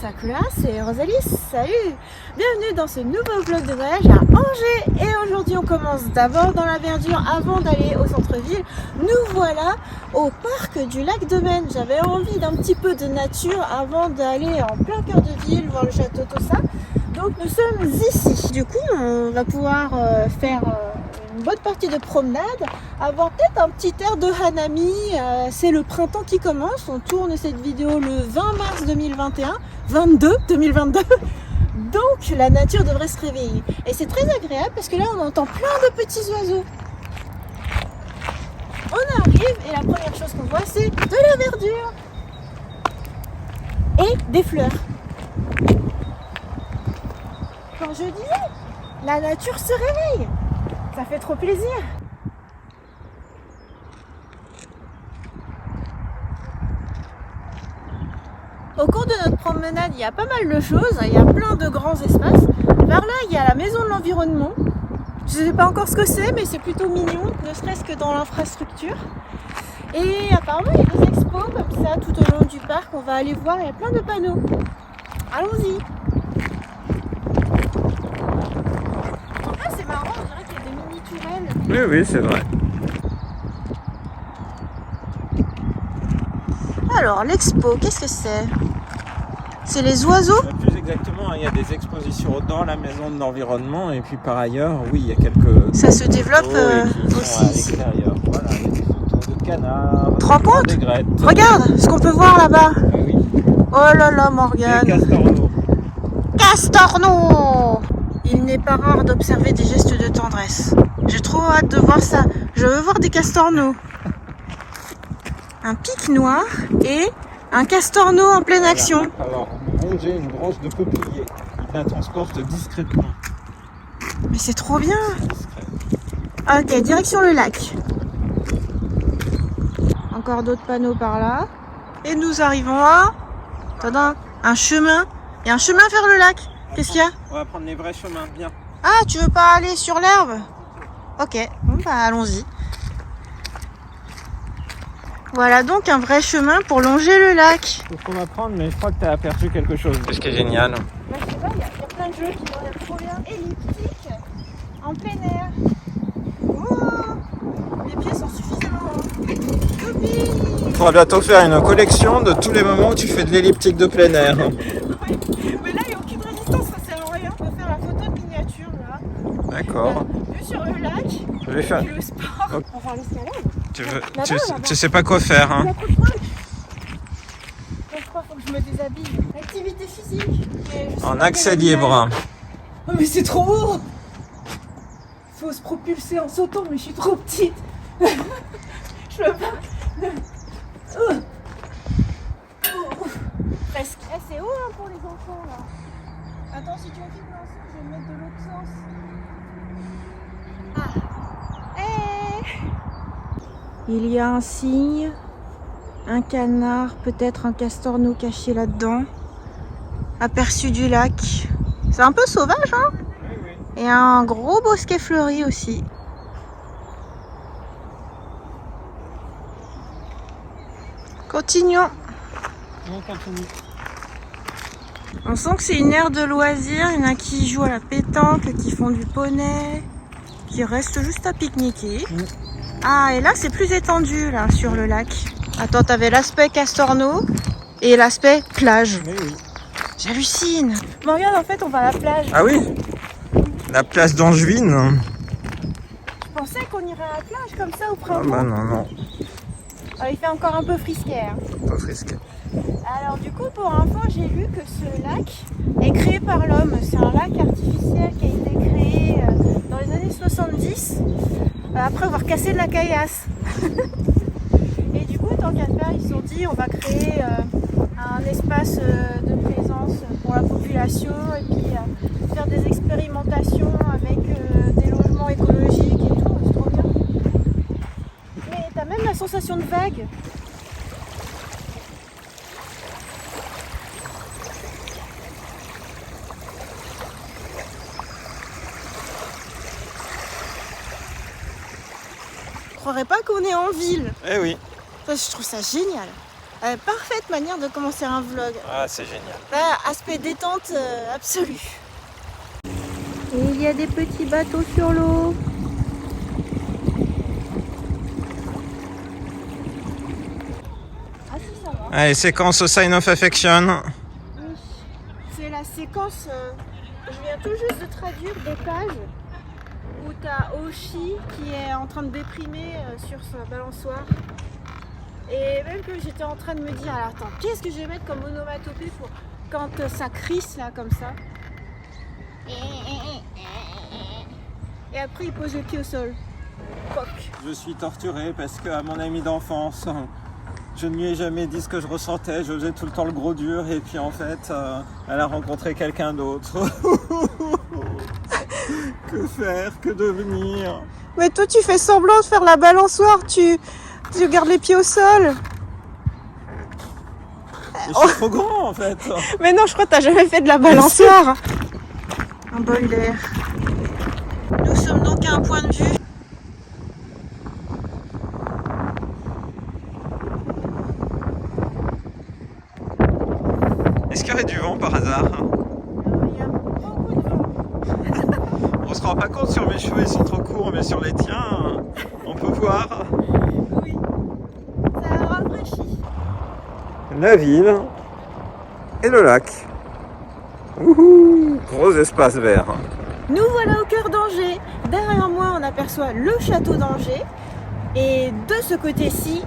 sa classe et Rosalie, salut! Bienvenue dans ce nouveau vlog de voyage à Angers. Et aujourd'hui on commence d'abord dans la verdure avant d'aller au centre-ville. Nous voilà au parc du lac de Maine. J'avais envie d'un petit peu de nature avant d'aller en plein cœur de ville, voir le château, tout ça. Donc nous sommes ici. Du coup on va pouvoir faire une bonne partie de promenade, avoir peut-être un petit air de Hanami. C'est le printemps qui commence. On tourne cette vidéo le 20 mars 2021, 2022. Donc la nature devrait se réveiller. Et c'est très agréable parce que là on entend plein de petits oiseaux. On arrive et la première chose qu'on voit c'est de la verdure et des fleurs. Quand je disais, la nature se réveille. Ça fait trop plaisir. Au cours de notre promenade, il y a pas mal de choses. Il y a plein de grands espaces. Par là, il y a la maison de l'environnement. Je ne sais pas encore ce que c'est, mais c'est plutôt mignon, ne serait-ce que dans l'infrastructure. Et apparemment, il y a des expos comme ça tout au long du parc. On va aller voir, il y a plein de panneaux. Allons-y. En fait, c'est marrant, on dirait qu'il y a des mini-tourelles. Oui, c'est vrai. Alors, l'expo, qu'est-ce que c'est? C'est les oiseaux? Plus exactement, il y a des expositions dans la maison de l'environnement et puis par ailleurs, oui, il y a quelques... Ça se développe aussi. aussi. À l'extérieur. Voilà, il y a des photos de canards, te rends compte? d'aigrette. Regarde ce qu'on peut voir là-bas. Ah oui. Oh là là, Morgane. Des castorneaux. Castorneaux! Il n'est pas rare d'observer des gestes de tendresse. J'ai trop hâte de voir ça. Je veux voir des castorneaux. Un pic noir et un castorneau en pleine action. Alors, ronger une branche de peuplier. Il la transporte discrètement. Mais c'est trop bien. Discret. Ok, direction le lac. Encore d'autres panneaux par là. Et nous arrivons à... Tadam, un chemin. Il y a un chemin vers le lac. Qu'est-ce qu'il y a? On va prendre les vrais chemins, bien. Ah, tu veux pas aller sur l'herbe? Ok, bon bah allons-y. Voilà donc un vrai chemin pour longer le lac. C'est ce qu'on va prendre, mais je crois que tu as aperçu quelque chose. C'est ce qui est génial. Bah, je sais pas, il y a plein de jeux qui vont être trop bien. Elliptique, en plein air. Oh, les pieds sont suffisamment hauts. Youpi! Il faudra bientôt faire une collection de tous les moments où tu fais de l'elliptique de plein air. Oui, mais là il n'y a aucune résistance, ça sert à rien. On peut faire la photo de miniature là. D'accord. Vue sur le lac, Je vais faire... et le sport. Ok. On va faire l'escalade. Tu sais pas quoi faire, Il y hein? a trop de trucs. Donc je crois qu'il faut que je me déshabille. Activité physique. Mais je sais En pas accès quel animal. libre. Oh mais c'est trop haut. Faut se propulser en sautant, mais je suis trop petite. Je peux pas. Oh. Oh. Presque. Eh, c'est haut hein, pour les enfants là. Attends, si tu veux vite lancer, je vais me mettre de l'autre sens. Ah. Hey. Il y a un cygne, un canard, peut-être un castorneau caché là-dedans. Aperçu du lac. C'est un peu sauvage, hein? Oui. Et un gros bosquet fleuri aussi. Continuons. On continue. On sent que c'est une aire de loisirs. Il y en a qui jouent à la pétanque, qui font du poney, qui restent juste à pique-niquer. Ah, et là, c'est plus étendu, là, sur le lac. Attends, t'avais l'aspect castorneau et l'aspect plage. Oui. J'hallucine. Bon, regarde, en fait, on va à la plage. Ah oui? La place d'Angevine. Je pensais qu'on irait à la plage comme ça au Ah printemps. bah non. Ah, il fait encore un peu frisquet. Hein. Pas frisqué. Alors, du coup, pour info, j'ai lu que ce lac est créé par l'homme. C'est un lac artificiel qui a été créé dans les années 70, après avoir cassé de la caillasse. Et du coup, tant qu'à faire, ils se sont dit on va créer un espace de plaisance pour la population et puis faire des expérimentations avec des logements écologiques et tout, c'est trop bien. Mais t'as même la sensation de vague. Je croirais pas qu'on est en ville. Eh oui. Ça, je trouve ça génial. Parfaite manière de commencer un vlog. Ah, c'est génial. Là, aspect détente absolu. Et il y a des petits bateaux sur l'eau. Ah si, ça va. Allez, séquence Sign of Affection. Oui. C'est la séquence, je viens tout juste de traduire des pages où tu as Oshi qui est en train de déprimer sur sa balançoire. Et même que j'étais en train de me dire, alors attends, qu'est-ce que je vais mettre comme onomatopée pour quand ça crisse là comme ça. Et après il pose le pied au sol. Poc. Je suis torturé parce qu'à mon ami d'enfance, je ne lui ai jamais dit ce que je ressentais. Je faisais tout le temps le gros dur et puis en fait, elle a rencontré quelqu'un d'autre. Que faire? Que devenir? Mais toi tu fais semblant de faire la balançoire, tu gardes les pieds au sol. Et je suis trop grand en fait. Mais non, je crois que t'as jamais fait de la balançoire. Un bol d'air. Nous sommes donc à un point de vue. Est-ce qu'il y aurait du vent par hasard? Il y a beaucoup de vent. On se rend pas compte, sur mes cheveux ils sont trop courts, mais sur les tiens, on peut voir. Oui, ça rafraîchit. La ville et le lac. Wouhou, gros espace vert. Nous voilà au cœur d'Angers. Derrière moi, on aperçoit le château d'Angers. Et de ce côté-ci,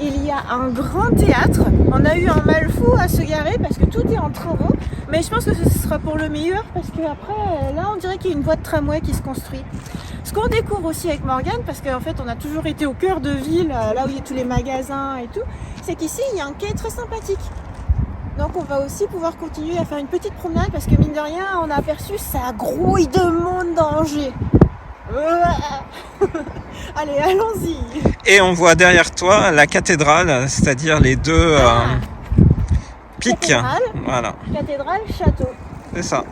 il y a un grand théâtre. On a eu un mal fou à se garer parce que tout est en travaux. Mais je pense que ce sera pour le meilleur parce qu'après, là, on dirait qu'il y a une voie de tramway qui se construit. Ce qu'on découvre aussi avec Morgane, parce qu'en fait, on a toujours été au cœur de ville, là où il y a tous les magasins et tout, c'est qu'ici, il y a un quai très sympathique. Donc on va aussi pouvoir continuer à faire une petite promenade parce que mine de rien, on a aperçu ça grouille de monde dans Angers. Allez, allons-y. Et on voit derrière toi la cathédrale, c'est-à-dire les deux pics. Cathédrale. Voilà, Cathédrale, château. c'est ça.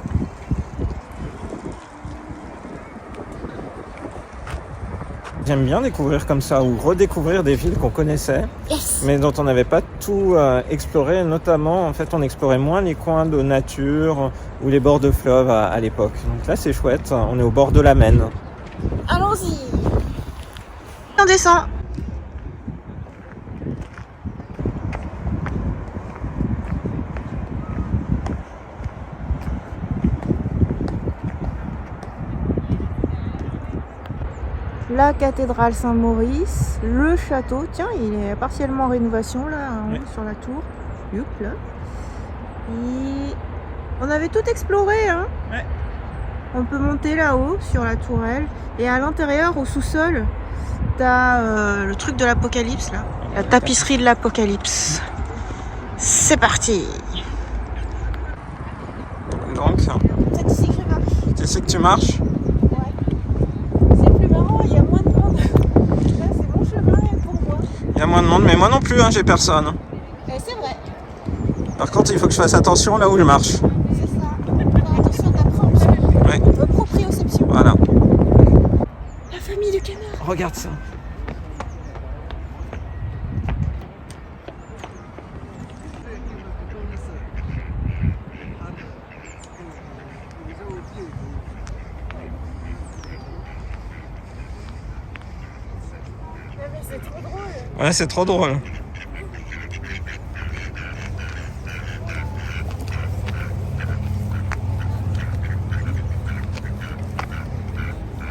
J'aime bien découvrir comme ça ou redécouvrir des villes qu'on connaissait, Yes. mais dont on n'avait pas tout exploré. Notamment, en fait, on explorait moins les coins de nature ou les bords de fleuves à l'époque. Donc là, c'est chouette. On est au bord de la Maine. Allons-y. On descend. La cathédrale Saint-Maurice, le château, tiens, il est partiellement en rénovation là, Oui. sur la tour. Youp, là. Et on avait tout exploré, hein. Ouais. On peut monter là-haut sur la tourelle et à l'intérieur, au sous-sol, t'as le truc de l'apocalypse là, la tapisserie de l'apocalypse. C'est parti. Donc, C'est ici que je marche. tu sais que tu marches? C'est plus marrant, il y a moins de monde. Là, c'est mon chemin pour moi. Il y a moins de monde, mais moi non plus, hein, j'ai personne. C'est vrai, Par contre, il faut que je fasse attention là où je marche. c'est ça. Faire attention à ta préemption. Ouais. Proprioception. Voilà. La famille du canard. Regarde ça. Mais c'est trop drôle. Ouais, c'est trop drôle.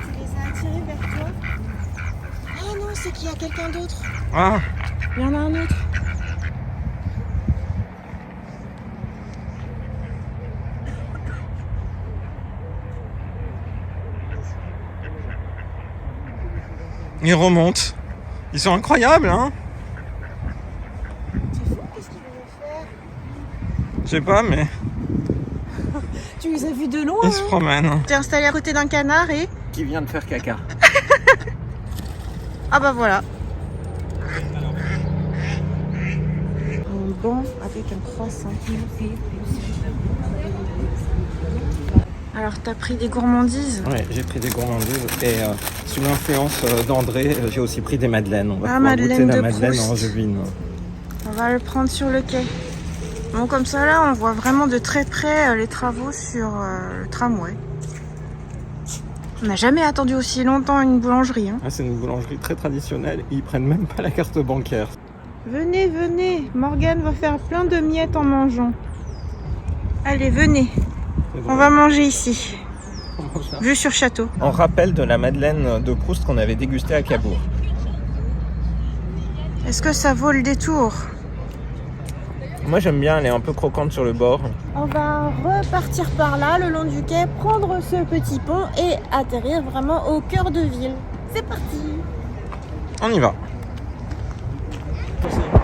Tu les as attirés vers toi. Ah non, c'est qu'il y a quelqu'un d'autre. Ah, Il y en a un autre. ils remontent. Ils sont incroyables, hein? C'est fou, qu'est-ce qu'ils veulent faire? Je sais pas, mais Tu les as vus de loin, ils se promènent. T'es installé à côté d'un canard et... Qui vient de faire caca? Ah bah voilà. Un banc avec un croissant. Alors t'as pris des gourmandises? Ouais, j'ai pris des gourmandises et sous l'influence d'André, j'ai aussi pris des madeleines. On va pouvoir Madeleine goûter la de madeleine Proust. angevine. Oh On va le prendre sur le quai. Bon, comme ça, là, on voit vraiment de très près les travaux sur le tramway. On n'a jamais attendu aussi longtemps une boulangerie. Hein. Ah, c'est une boulangerie très traditionnelle. Ils prennent même pas la carte bancaire. Venez, venez. Morgane va faire plein de miettes en mangeant. Allez, venez. On va manger ici. Vue sur château. En rappel de la madeleine de Proust qu'on avait dégustée à Cabourg. Est-ce que ça vaut le détour? Moi j'aime bien, elle est un peu croquante sur le bord. On va repartir par là, le long du quai, prendre ce petit pont et atterrir vraiment au cœur de ville. C'est parti! On y va.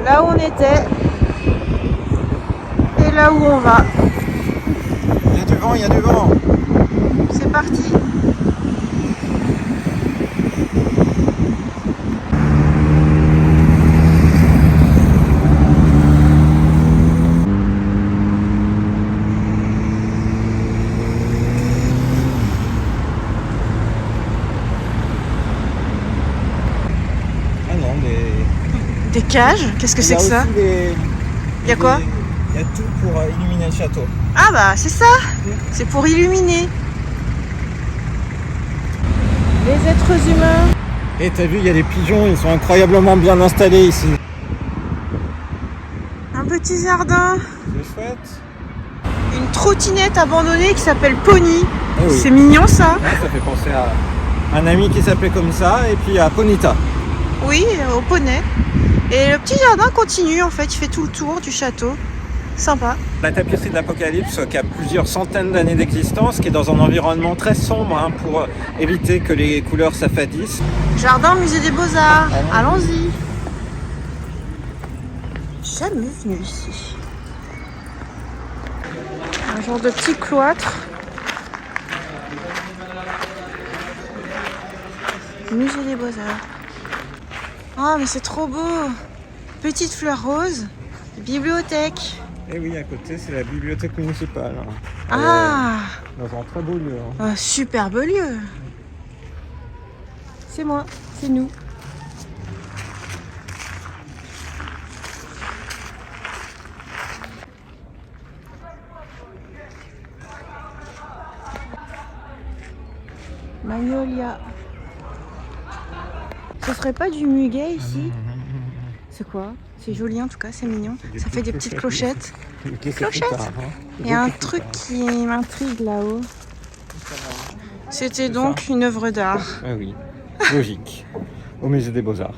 Là où on était et là où on va. Il y a du vent, il y a du vent. C'est parti! Des cages? Qu'est-ce que c'est que ça? Il y a quoi? Il y a tout pour illuminer le château. Ah bah c'est ça! C'est pour illuminer. Les êtres humains. Et t'as vu, il y a des pigeons, ils sont incroyablement bien installés ici. Un petit jardin. C'est chouette. Une trottinette abandonnée qui s'appelle Pony. Eh oui. C'est mignon ça. Ouais, ça fait penser à un ami qui s'appelait comme ça et puis à Ponita. Oui, au poney. Et le petit jardin continue en fait, il fait tout le tour du château. Sympa. La tapisserie de l'Apocalypse, qui a plusieurs centaines d'années d'existence, qui est dans un environnement très sombre hein, pour éviter que les couleurs s'affadissent. Jardin musée des Beaux-Arts. Allons-y. Jamais venu ici. Un genre de petit cloître. Musée des Beaux-Arts. Ah, mais c'est trop beau! Petite fleur rose, bibliothèque. Et oui, à côté, c'est la bibliothèque municipale. Ah! Dans un très beau lieu. Hein. Un superbe lieu! C'est moi, c'est nous. Magnolia. Ce serait pas du muguet ici? C'est quoi? C'est joli en tout cas, c'est mignon. Ça fait des petites clochettes. Clochettes! Il y a un truc qui m'intrigue là-haut. C'était donc une œuvre d'art. Ah oui, logique. Au musée des Beaux-Arts.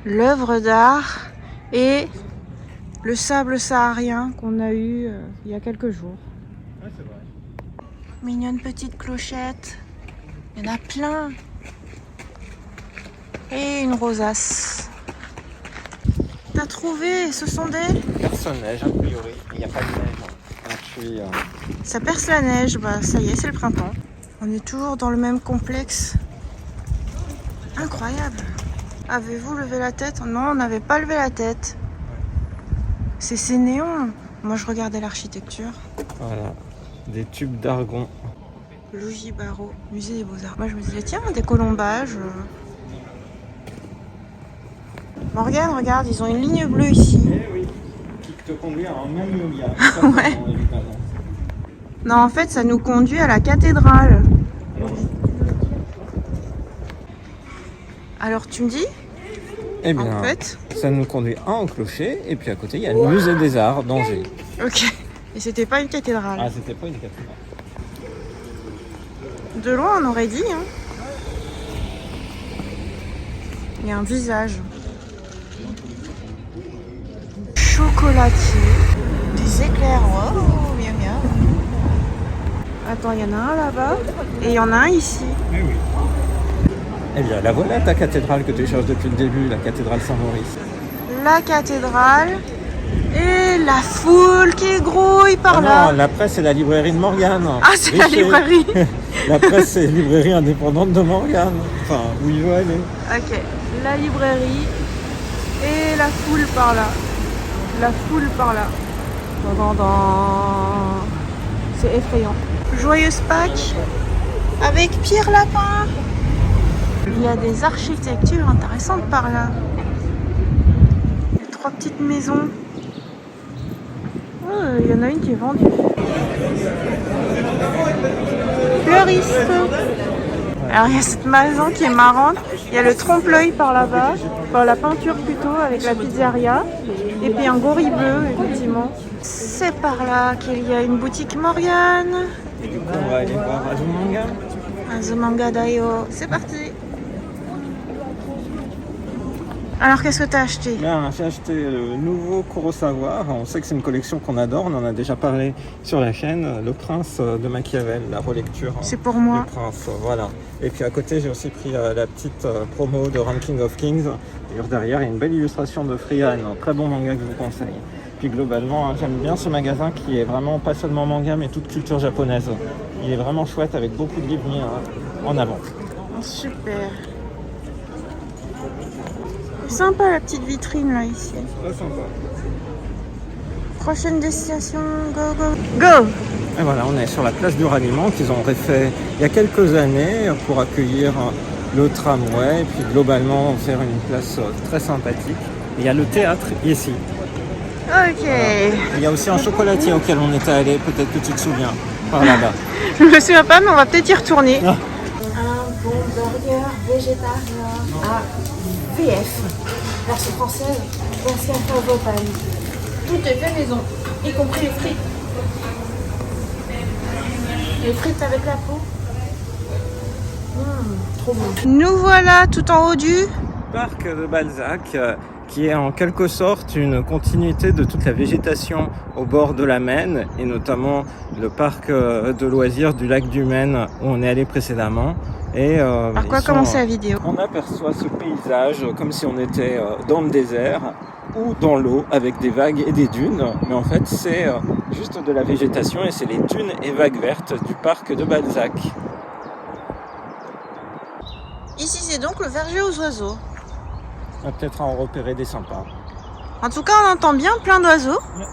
L'œuvre d'art et le sable saharien qu'on a eu il y a quelques jours. Ouais, c'est vrai. Mignonne petite clochette. Il y en a plein. Et une rosace. T'as trouvé? Ce sont des... Personne neige, a priori. Il n'y a pas de neige. Ça perce la neige. Bah ça y est, c'est le printemps. On est toujours dans le même complexe. Incroyable. Avez-vous levé la tête? Non, on n'avait pas levé la tête. C'est ces néons. Moi, je regardais l'architecture. Voilà, des tubes d'argon. Logis Barreau, musée des Beaux-Arts. Moi, je me disais, tiens, des colombages. Morgane, regarde, ils ont une ligne bleue ici. Eh oui, qui te conduit à un magnolia. Ouais. Non, en fait, ça nous conduit à la cathédrale. Alors, tu me dis? Eh bien, En fait, ça nous conduit au clocher, et puis à côté, il y a le musée des Arts d'Angers. ok. Et c'était pas une cathédrale. Ah, c'était pas une cathédrale. De loin, on aurait dit. Hein. Il y a un visage. Chocolatier. Des éclairs. Oh, bien, bien. Attends, il y en a un là-bas. Et il y en a un ici. Eh oui. Eh bien, la voilà ta cathédrale que tu cherches depuis le début, la cathédrale Saint-Maurice. La cathédrale. Et la foule qui grouille par là. Non, la presse, c'est la librairie de Morgane. Ah, c'est la librairie. La presse, c'est la librairie indépendante de Morgane. Enfin, où il veut aller. Ok, la librairie et la foule par là. La foule par là. C'est effrayant. Joyeuse Pâques. avec Pierre Lapin. Il y a des architectures intéressantes par là. Il y a 3 petites maisons. Oh, il y en a une qui est vendue. Fleuriste. Alors il y a cette maison qui est marrante. Il y a le trompe-l'œil par là-bas. Enfin, la peinture plutôt avec la pizzeria. Et puis un gorille bleu effectivement. C'est par là qu'il y a une boutique Morgane. Et du coup, on va aller voir Azumanga. Azumanga Daioh. C'est parti. Alors qu'est-ce que tu as acheté? Bien, j'ai acheté le nouveau Kurosawa. On sait que c'est une collection qu'on adore. On en a déjà parlé sur la chaîne. Le Prince de Machiavel, la relecture. C'est pour moi. Du Prince, voilà. Et puis à côté, j'ai aussi pris la petite promo de Ranking of Kings. D'ailleurs, derrière, il y a une belle illustration de Frian. Un très bon manga que je vous conseille. Puis globalement, j'aime bien ce magasin qui est vraiment pas seulement manga, mais toute culture japonaise. Il est vraiment chouette avec beaucoup de livres mis en avant. Super. Sympa la petite vitrine là ici. Très sympa. Prochaine destination, go go go. Et voilà, on est sur la place du ralliement qu'ils ont refait il y a quelques années pour accueillir le tramway et puis globalement faire une place très sympathique. Il y a le théâtre ici. Ok. Voilà. Il y a aussi un chocolatier auquel on était allé, peut-être que tu te souviens, par là-bas. Je me souviens pas, mais on va peut-être y retourner. Ah. Un bon burger végétarien à VF, version française, version Pavopane. Tout est fait maison, y compris les frites. Les frites avec la peau. Trop bon. Nous voilà tout en haut du Parc de Balzac, qui est en quelque sorte une continuité de toute la végétation au bord de la Maine, et notamment le parc de loisirs du lac du Maine où on est allé précédemment. Et, par quoi commencer la vidéo? On aperçoit ce paysage comme si on était dans le désert ou dans l'eau avec des vagues et des dunes, mais en fait c'est juste de la végétation et c'est les dunes et vagues vertes du parc de Balzac. Ici c'est donc le verger aux oiseaux. On va peut-être en repérer des sympas. En tout cas on entend bien plein d'oiseaux, Ouais.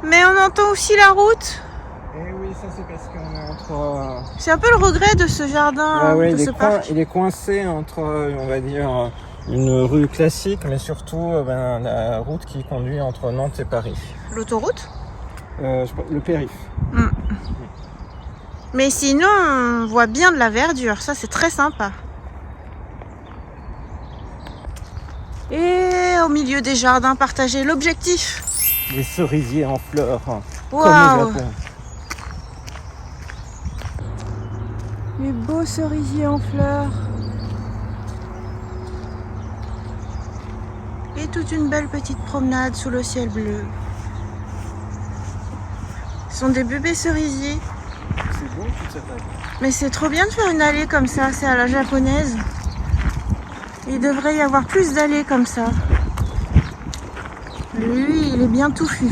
Mais on entend aussi la route. Et oui, ça c'est parce qu'on est entre... C'est un peu le regret de ce jardin, ouais, de ce parc. il est coincé entre, on va dire, une rue classique, mais surtout la route qui conduit entre Nantes et Paris. L'autoroute? Le périph'. Mais sinon, on voit bien de la verdure. Ça, c'est très sympa. Et au milieu des jardins partagés, l'objectif. Les cerisiers en fleurs, Wow. comme au Japon. Les beaux cerisiers en fleurs. Et toute une belle petite promenade sous le ciel bleu. Ce sont des bébés cerisiers. C'est beau toute cette allée. Mais c'est trop bien de faire une allée comme ça, c'est à la japonaise. Il devrait y avoir plus d'allées comme ça. Lui, il est bien touffu.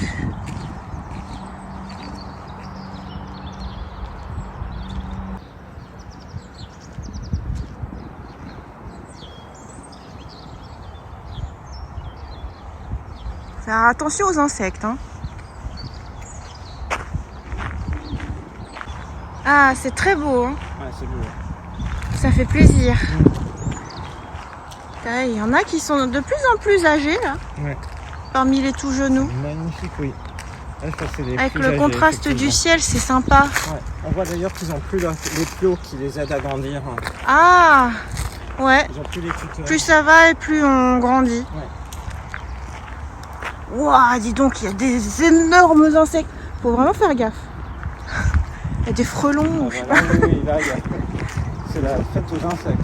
Faire attention aux insectes, hein. Ah, c'est très beau, hein. Ouais, c'est beau. Ça fait plaisir. Il y en a qui sont de plus en plus âgés, là. Ouais. Parmi les tout genoux. Magnifique, oui. Là, je crois que c'est des Avec plus le âgés, contraste du effectivement. ciel, c'est sympa. Ouais. On voit d'ailleurs qu'ils n'ont plus les plots qui les aident à grandir. Ah, ouais. Ils ont plus les tuteurs. Plus ça va et plus on grandit. Ouah, dis donc, il y a des énormes insectes. Faut vraiment faire gaffe. Il y a des frelons. Ah, voilà, oui, là, c'est la fête aux insectes.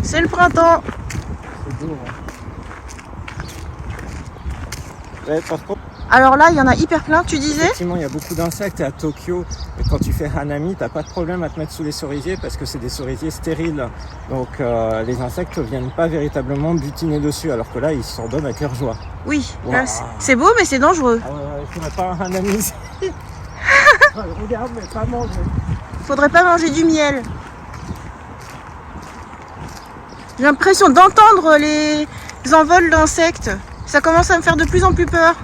C'est le printemps. C'est beau. Ouais, par contre, Alors là, il y en a hyper plein, tu disais? effectivement, il y a beaucoup d'insectes et à Tokyo, quand tu fais hanami, t'as pas de problème à te mettre sous les cerisiers parce que c'est des cerisiers stériles. Donc les insectes viennent pas véritablement butiner dessus, alors que là, ils s'en donnent à cœur joie. Oui, Wow. là, c'est beau, mais c'est dangereux. Ah ouais, il faudrait pas un hanami ici. Regarde, mais pas manger. Faudrait pas manger du miel. J'ai l'impression d'entendre les envols d'insectes. Ça commence à me faire de plus en plus peur.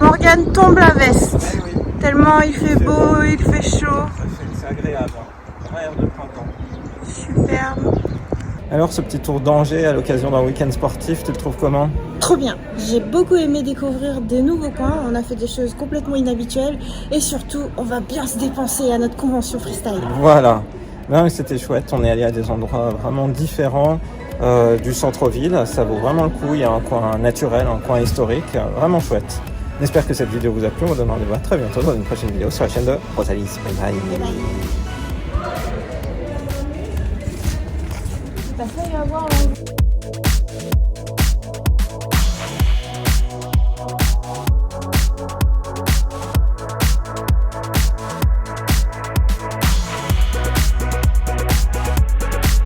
Morgane tombe la veste. Ah oui. Tellement il fait beau, il fait chaud. C'est agréable, hein. Vraiment air de printemps. Superbe. Alors ce petit tour d'Angers à l'occasion d'un week-end sportif, tu le trouves comment? Trop bien. J'ai beaucoup aimé découvrir des nouveaux coins. On a fait des choses complètement inhabituelles. Et surtout, on va bien se dépenser à notre convention freestyle. Voilà. Non, c'était chouette. On est allé à des endroits vraiment différents du centre-ville. Ça vaut vraiment le coup. Il y a un coin naturel, un coin historique. Vraiment chouette. J'espère que cette vidéo vous a plu. On vous donne rendez-vous très bientôt dans une prochaine vidéo sur la chaîne de Rosalie. Bye bye. Bye bye. T'as failli avoir